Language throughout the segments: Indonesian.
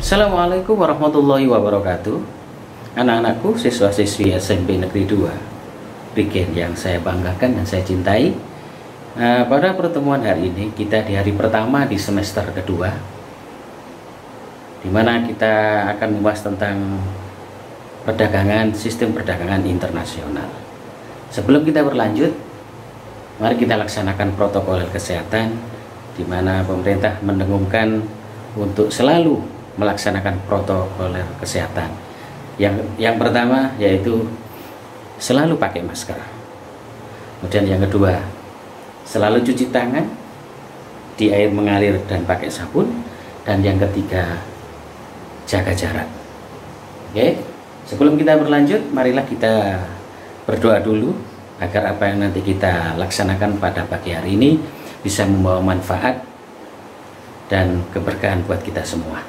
Assalamualaikum warahmatullahi wabarakatuh. Anak-anakku, siswa-siswi SMP Negeri 2 Prigen yang saya banggakan dan saya cintai. Pada pertemuan hari ini, kita di hari pertama di semester kedua, di mana kita akan membahas tentang sistem perdagangan internasional. Sebelum kita berlanjut, mari kita laksanakan protokol kesehatan, di mana pemerintah mendengungkan untuk selalu melaksanakan protokol kesehatan. Yang pertama yaitu selalu pakai masker. Kemudian yang kedua, selalu cuci tangan di air mengalir dan pakai sabun. Dan yang ketiga, jaga jarak. Oke, sebelum kita berlanjut, marilah kita berdoa dulu agar apa yang nanti kita laksanakan pada pagi hari ini bisa membawa manfaat dan keberkahan buat kita semua.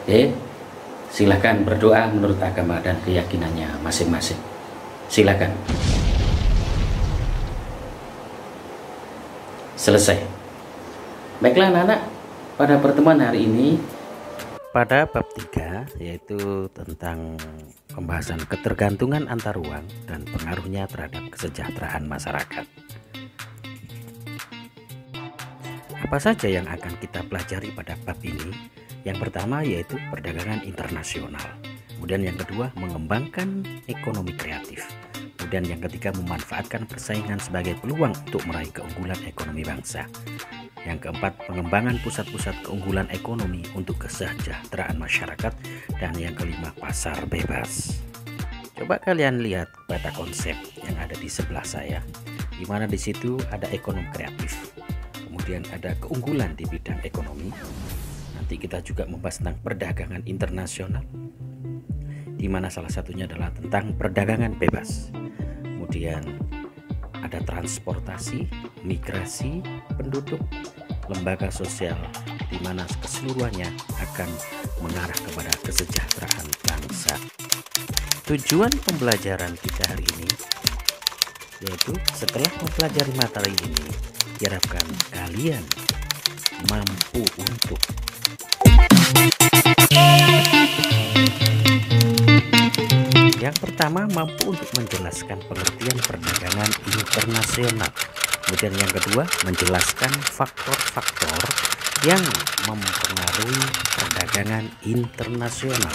Oke, silakan berdoa menurut agama dan keyakinannya masing-masing. Silakan. Selesai. Baiklah anak-anak, pada pertemuan hari ini pada bab 3, yaitu tentang pembahasan ketergantungan antar uang dan pengaruhnya terhadap kesejahteraan masyarakat. Apa saja yang akan kita pelajari pada bab ini? Yang pertama yaitu perdagangan internasional. Kemudian yang kedua, mengembangkan ekonomi kreatif. Kemudian yang ketiga, memanfaatkan persaingan sebagai peluang untuk meraih keunggulan ekonomi bangsa. Yang keempat, pengembangan pusat-pusat keunggulan ekonomi untuk kesejahteraan masyarakat. Dan yang kelima, pasar bebas. Coba kalian lihat pada konsep yang ada di sebelah saya, di mana di situ ada ekonomi kreatif. Kemudian ada keunggulan di bidang ekonomi. Nanti kita juga membahas tentang perdagangan internasional, di mana salah satunya adalah tentang perdagangan bebas. Kemudian ada transportasi, migrasi, penduduk, lembaga sosial, di mana keseluruhannya akan mengarah kepada kesejahteraan bangsa. Tujuan pembelajaran kita hari ini yaitu setelah mempelajari materi ini, diharapkan kalian mampu untuk yang pertama, mampu untuk menjelaskan pengertian perdagangan internasional. Kemudian yang kedua, menjelaskan faktor-faktor yang mempengaruhi perdagangan internasional.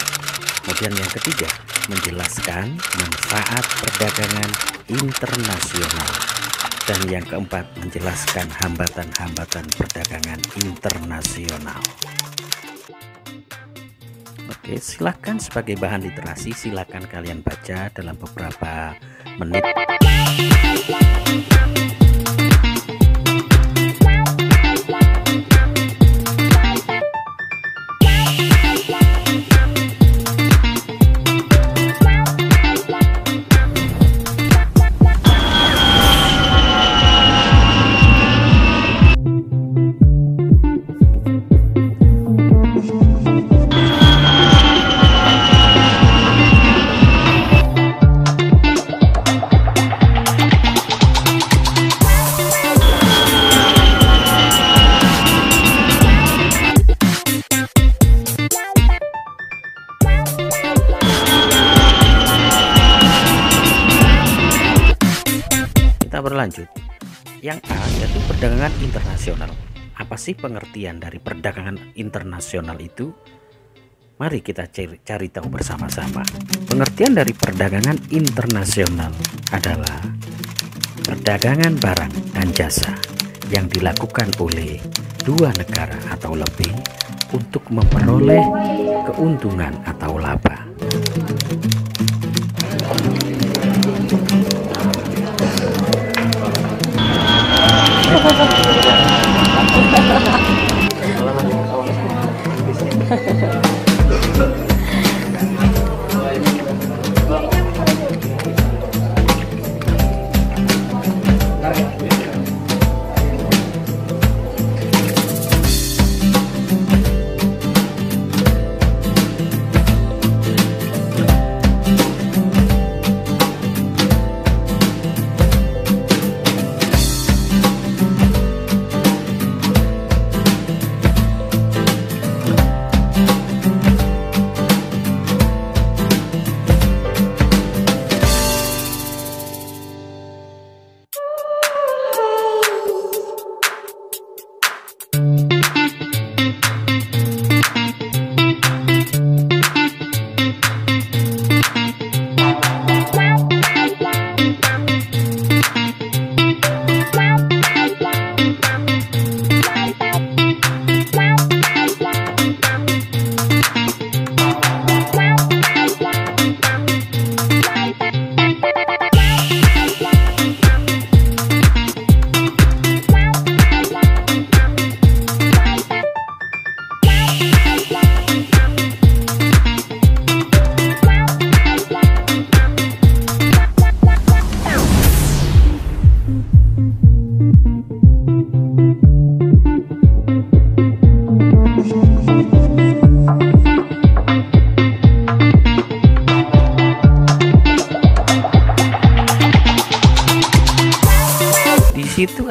Kemudian yang ketiga, menjelaskan manfaat perdagangan internasional. Dan yang keempat, menjelaskan hambatan-hambatan perdagangan internasional. Oke, silahkan sebagai bahan literasi, silahkan kalian baca dalam beberapa menit. Berlanjut, yang A yaitu perdagangan internasional. Apa sih pengertian dari perdagangan internasional itu? Mari kita cari tahu bersama-sama. Pengertian dari perdagangan internasional adalah perdagangan barang dan jasa yang dilakukan oleh dua negara atau lebih untuk memperoleh keuntungan atau laba.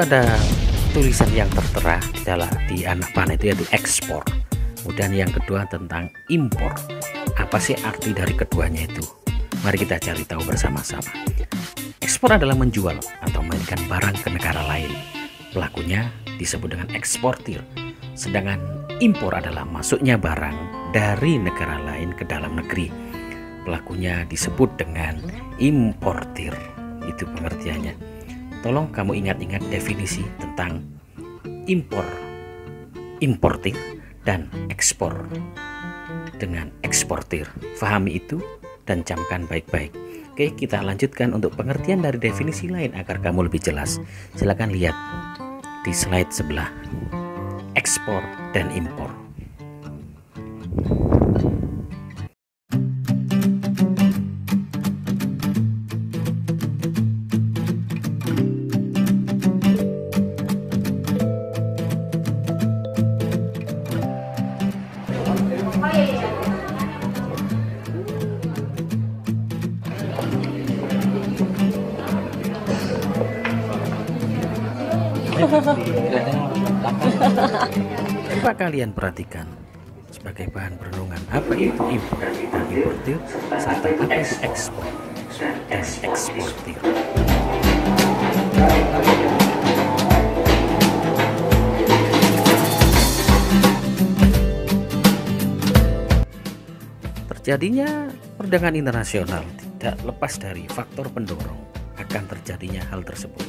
ada tulisan yang tertera di anak panah itu, yaitu ekspor. Kemudian yang kedua tentang impor. Apa sih arti dari keduanya itu? Mari kita cari tahu bersama-sama. Ekspor adalah menjual atau mengirimkan barang ke negara lain. Pelakunya disebut dengan eksportir. Sedangkan impor adalah masuknya barang dari negara lain ke dalam negeri. Pelakunya disebut dengan importir. Itu pengertiannya. Tolong kamu ingat-ingat definisi tentang impor, importir, dan ekspor dengan eksportir. Fahami itu dan camkan baik-baik. Oke, kita lanjutkan untuk pengertian dari definisi lain agar kamu lebih jelas. Silakan lihat di slide sebelah. Ekspor dan impor. Coba kalian perhatikan sebagai bahan perenungan, apa itu impor dan importir, serta apa itu ekspor dan eksportir. Terjadinya perdagangan internasional tidak lepas dari faktor pendorong akan terjadinya hal tersebut.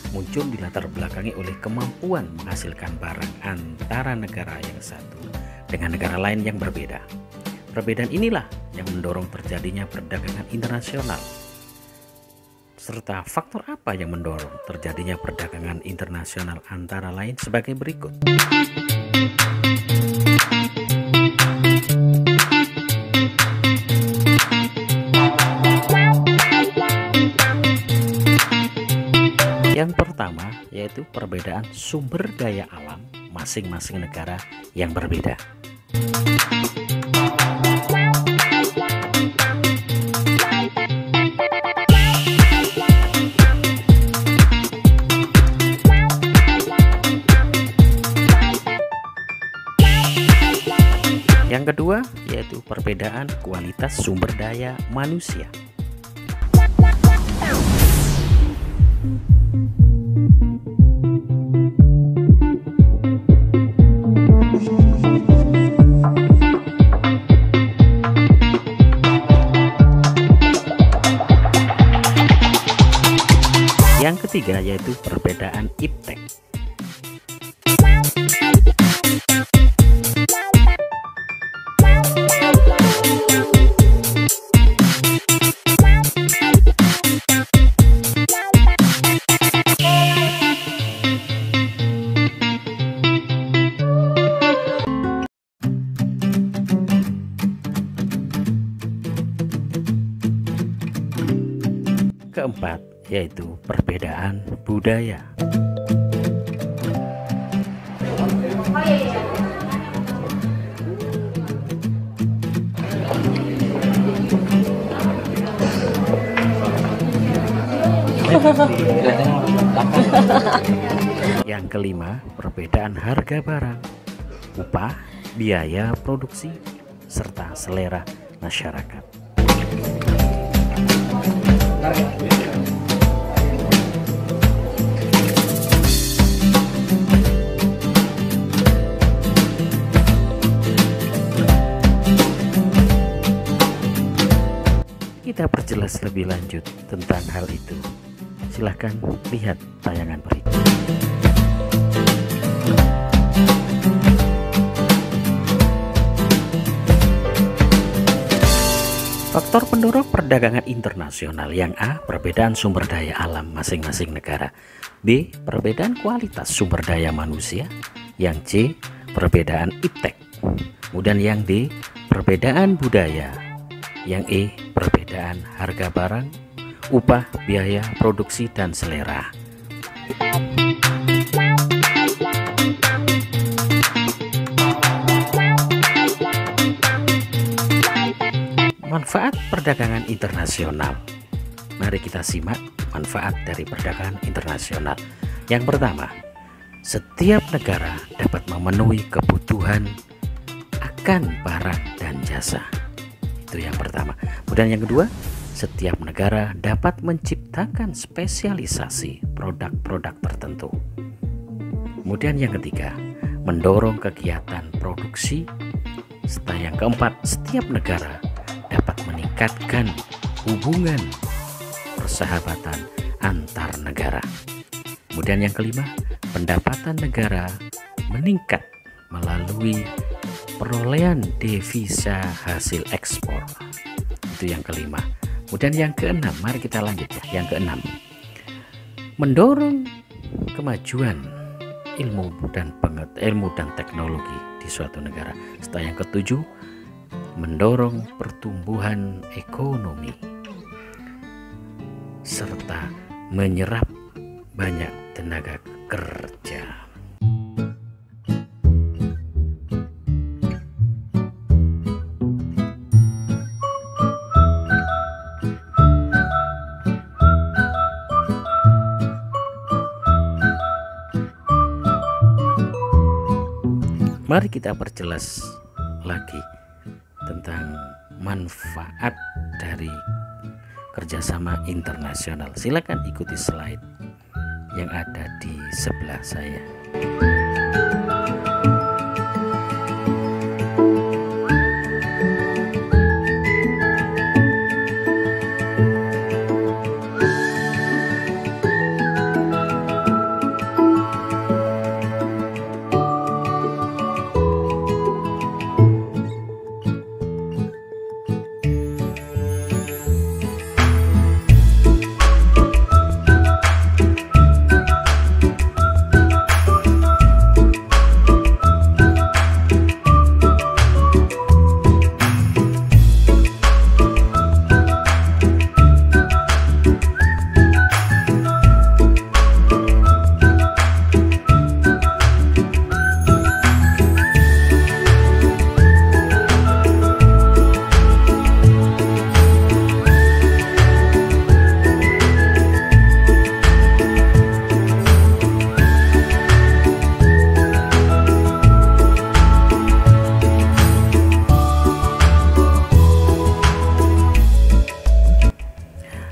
Muncul dilatar belakangi oleh kemampuan menghasilkan barang antara negara yang satu dengan negara lain yang berbeda. Perbedaan inilah yang mendorong terjadinya perdagangan internasional. Serta faktor apa yang mendorong terjadinya perdagangan internasional antara lain sebagai berikut. Yang pertama yaitu perbedaan sumber daya alam masing-masing negara yang berbeda. Yang kedua yaitu perbedaan kualitas sumber daya manusia. Yang ketiga yaitu perbedaan iptek. Keempat yaitu perbedaan budaya. Yang kelima, perbedaan harga barang, upah, biaya produksi, serta selera masyarakat. Kita perjelas lebih lanjut tentang hal itu. Silahkan lihat tayangan berikut. Faktor pendorong perdagangan internasional. Yang A, perbedaan sumber daya alam masing-masing negara. B, perbedaan kualitas sumber daya manusia. Yang C, perbedaan iptek. Kemudian yang D, perbedaan budaya. Yang E, perbedaan harga barang, upah, biaya produksi, dan selera. Manfaat perdagangan internasional. Mari kita simak manfaat dari perdagangan internasional. Yang pertama, setiap negara dapat memenuhi kebutuhan akan barang dan jasa. Itu yang pertama. Kemudian yang kedua, setiap negara dapat menciptakan spesialisasi produk-produk tertentu. Kemudian yang ketiga, mendorong kegiatan produksi. Serta yang keempat, setiap negara dapat meningkatkan hubungan persahabatan antar negara. Kemudian yang kelima, pendapatan negara meningkat melalui perolehan devisa hasil ekspor. Itu yang kelima. Kemudian yang keenam, mari kita lanjut ya. Yang keenam, mendorong kemajuan ilmu dan teknologi di suatu negara. Serta yang ketujuh, mendorong pertumbuhan ekonomi serta menyerap banyak tenaga kerja. Mari kita perjelas lagi tentang manfaat dari kerjasama internasional. Silakan ikuti slide yang ada di sebelah saya.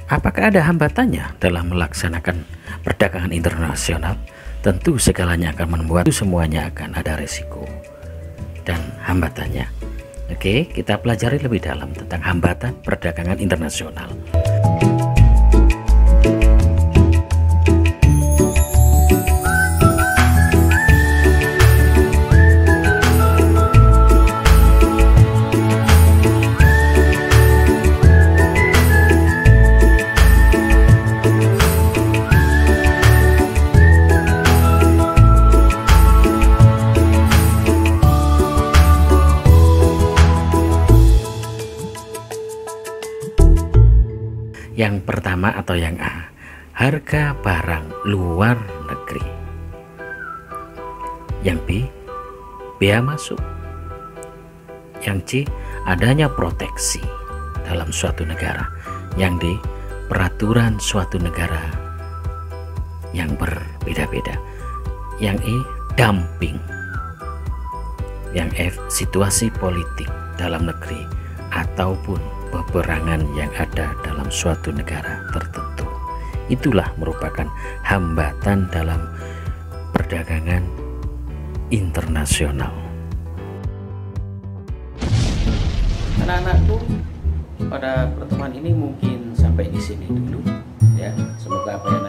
Apakah ada hambatannya dalam melaksanakan perdagangan internasional? Tentu segalanya akan membuat semuanya akan ada resiko dan hambatannya. Oke, kita pelajari lebih dalam tentang hambatan perdagangan internasional. Yang pertama atau yang A, harga barang luar negeri. Yang B, bea masuk. Yang C, adanya proteksi dalam suatu negara. Yang D, peraturan suatu negara yang berbeda-beda. Yang E, dumping. Yang F, situasi politik dalam negeri ataupun peperangan yang ada dalam suatu negara tertentu. Itulah merupakan hambatan dalam perdagangan internasional. Anak-anakku, pada pertemuan ini mungkin sampai di sini dulu ya. Semoga apa yang